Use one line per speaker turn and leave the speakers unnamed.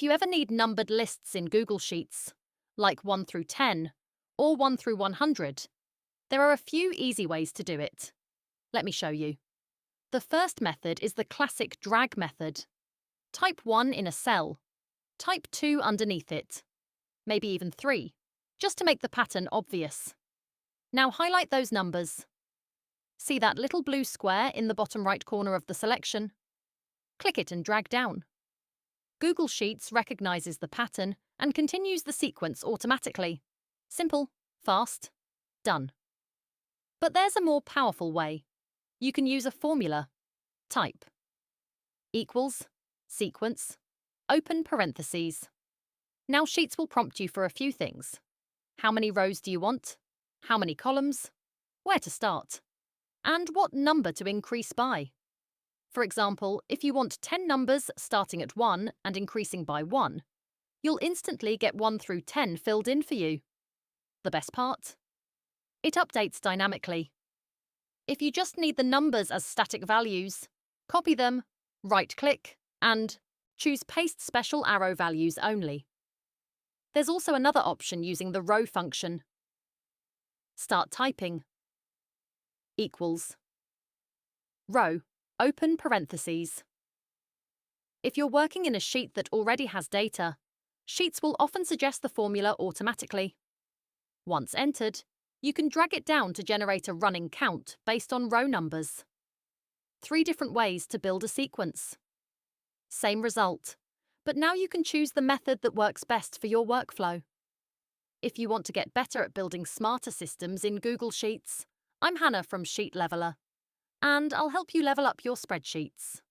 If you ever need numbered lists in Google Sheets, like 1 through 10 or 1 through 100, there are a few easy ways to do it. Let me show you. The first method is the classic drag method. Type 1 in a cell, type 2 underneath it, maybe even 3, just to make the pattern obvious. Now highlight those numbers. See that little blue square in the bottom right corner of the selection? Click it and drag down. Google Sheets recognizes the pattern and continues the sequence automatically. Simple, fast, done. But there's a more powerful way. You can use a formula. Type equals, sequence, open parentheses. Now Sheets will prompt you for a few things. How many rows do you want? How many columns? Where to start? And what number to increase by. For example, if you want 10 numbers starting at 1 and increasing by 1, you'll instantly get 1 through 10 filled in for you. The best part? It updates dynamically. If you just need the numbers as static values, copy them, right-click, and choose Paste Special Arrow Values Only. There's also another option using the row function. Start typing. Equals. Row, open parentheses. If you're working in a sheet that already has data, Sheets will often suggest the formula automatically. Once entered, you can drag it down to generate a running count based on row numbers. 3 different ways to build a sequence. Same result, but now you can choose the method that works best for your workflow. If you want to get better at building smarter systems in Google Sheets, I'm Hannah from Sheet Leveler, and I'll help you level up your spreadsheets.